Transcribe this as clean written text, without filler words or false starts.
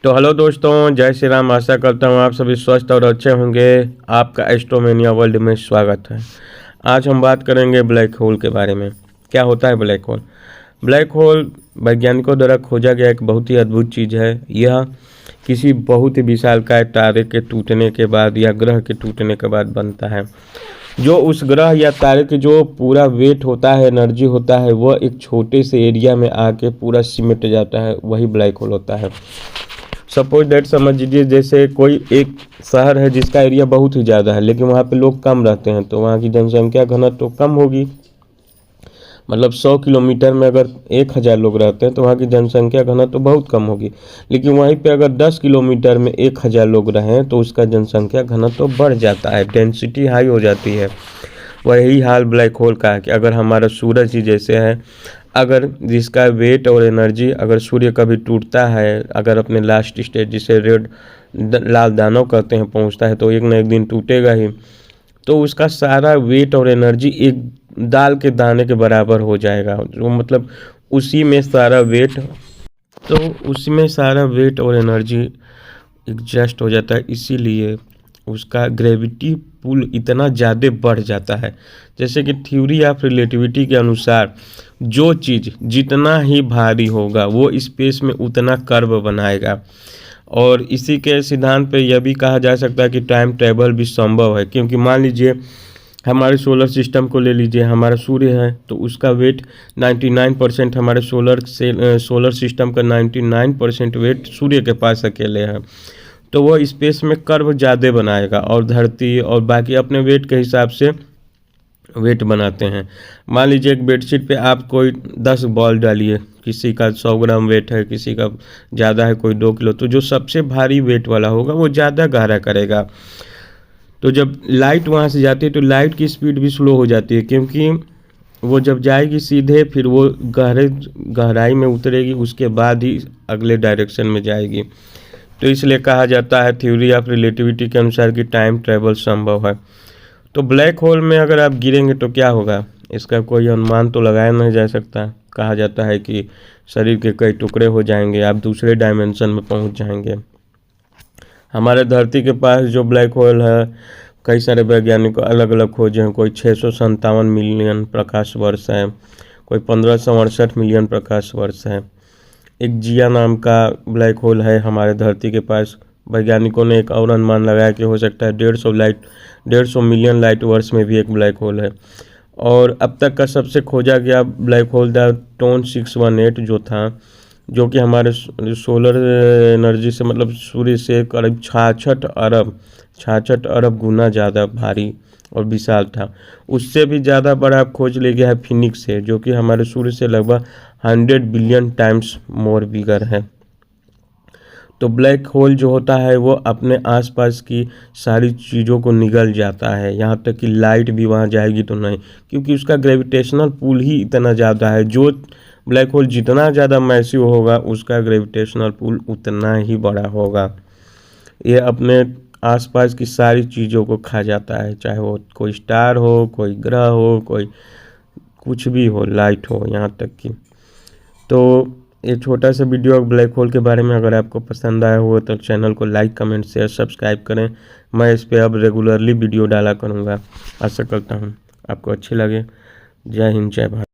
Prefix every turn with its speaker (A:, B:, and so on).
A: तो हेलो दोस्तों, जय श्री राम। आशा करता हूँ आप सभी स्वस्थ और अच्छे होंगे। आपका एस्ट्रोमेनिया वर्ल्ड में स्वागत है। आज हम बात करेंगे ब्लैक होल के बारे में। क्या होता है ब्लैक होल? ब्लैक होल वैज्ञानिकों द्वारा खोजा गया एक बहुत ही अद्भुत चीज़ है। यह किसी बहुत ही विशालकाय तारे के टूटने के बाद या ग्रह के टूटने के बाद बनता है। जो उस ग्रह या तारे के जो पूरा वेट होता है, एनर्जी होता है, वह एक छोटे से एरिया में आके पूरा सिमट जाता है, वही ब्लैक होल होता है। सपोज दैट समझ लीजिए जैसे कोई एक शहर है जिसका एरिया बहुत ही ज़्यादा है, लेकिन वहाँ पे लोग कम रहते हैं, तो वहाँ की जनसंख्या घनत्व तो कम होगी। मतलब 100 किलोमीटर में अगर 1000 लोग रहते हैं तो वहाँ की जनसंख्या घनत्व तो बहुत कम होगी। लेकिन वहीं पे अगर 10 किलोमीटर में 1000 लोग रहें तो उसका जनसंख्या घनत्व तो बढ़ जाता है, डेंसिटी हाई हो जाती है। वही हाल ब्लैक होल का है कि अगर हमारा सूरज ही जैसे है, अगर जिसका वेट और एनर्जी अगर सूर्य कभी टूटता है, अगर अपने लास्ट स्टेज जिसे रेड लाल दानव कहते हैं पहुंचता है, तो एक न एक दिन टूटेगा ही। तो उसका सारा वेट और एनर्जी एक दाल के दाने के बराबर हो जाएगा, जो मतलब उसी में सारा वेट तो उसमें सारा वेट और एनर्जी एडजस्ट हो जाता है। इसीलिए उसका ग्रेविटी पुल इतना ज़्यादा बढ़ जाता है। जैसे कि थ्योरी ऑफ रिलेटिविटी के अनुसार जो चीज़ जितना ही भारी होगा वो स्पेस में उतना कर्व बनाएगा। और इसी के सिद्धांत पे यह भी कहा जा सकता है कि टाइम ट्रेवल भी संभव है, क्योंकि मान लीजिए हमारे सोलर सिस्टम को ले लीजिए, हमारा सूर्य है तो उसका वेट 99% हमारे सोलर सिस्टम का 99% वेट सूर्य के पास अकेले है। तो वह स्पेस में कर्व ज़्यादा बनाएगा और धरती और बाकी अपने वेट के हिसाब से वेट बनाते हैं। मान लीजिए एक बेडशीट पे आप कोई 10 बॉल डालिए, किसी का 100 ग्राम वेट है, किसी का ज़्यादा है, कोई 2 किलो, तो जो सबसे भारी वेट वाला होगा वो ज़्यादा गहरा करेगा। तो जब लाइट वहाँ से जाती है तो लाइट की स्पीड भी स्लो हो जाती है, क्योंकि वो जब जाएगी सीधे फिर वो गहराई में उतरेगी, उसके बाद ही अगले डायरेक्शन में जाएगी। तो इसलिए कहा जाता है थ्योरी ऑफ रिलेटिविटी के अनुसार कि टाइम ट्रेवल संभव है। तो ब्लैक होल में अगर आप गिरेंगे तो क्या होगा, इसका कोई अनुमान तो लगाया नहीं जा सकता। कहा जाता है कि शरीर के कई टुकड़े हो जाएंगे, आप दूसरे डायमेंशन में पहुंच जाएंगे। हमारे धरती के पास जो ब्लैक होल है, कई सारे वैज्ञानिकों अलग अलग खोजे हैं। कोई 657 मिलियन प्रकाश वर्ष है, कोई 1568 मिलियन प्रकाश वर्ष है। एक जिया नाम का ब्लैक होल है हमारे धरती के पास। वैज्ञानिकों ने एक और अनुमान लगाया कि हो सकता है 150 मिलियन लाइट वर्ष में भी एक ब्लैक होल है। और अब तक का सबसे खोजा गया ब्लैक होल द टोन 618 जो था, जो कि हमारे सोलर एनर्जी से मतलब सूर्य से करीब 66 अरब गुना ज़्यादा भारी और विशाल था। उससे भी ज़्यादा बड़ा खोज ले गया है फिनिक्स से, जो कि हमारे सूर्य से लगभग 100 बिलियन टाइम्स मोर बिगर है। तो ब्लैक होल जो होता है वो अपने आसपास की सारी चीज़ों को निगल जाता है, यहाँ तक कि लाइट भी वहाँ जाएगी तो नहीं, क्योंकि उसका ग्रेविटेशनल पुल ही इतना ज़्यादा है। जो ब्लैक होल जितना ज़्यादा मैसिव होगा उसका ग्रेविटेशनल पुल उतना ही बड़ा होगा। ये अपने आसपास की सारी चीज़ों को खा जाता है, चाहे वो कोई स्टार हो, कोई ग्रह हो, कोई कुछ भी हो, लाइट हो, यहाँ तक कि। तो ये छोटा सा वीडियो ब्लैक होल के बारे में अगर आपको पसंद आया हो तो चैनल को लाइक, कमेंट, शेयर, सब्सक्राइब करें। मैं इस पे अब रेगुलरली वीडियो डाला करूँगा। आशा करता हूँ आपको अच्छी लगे। जय हिंद, जय भारत।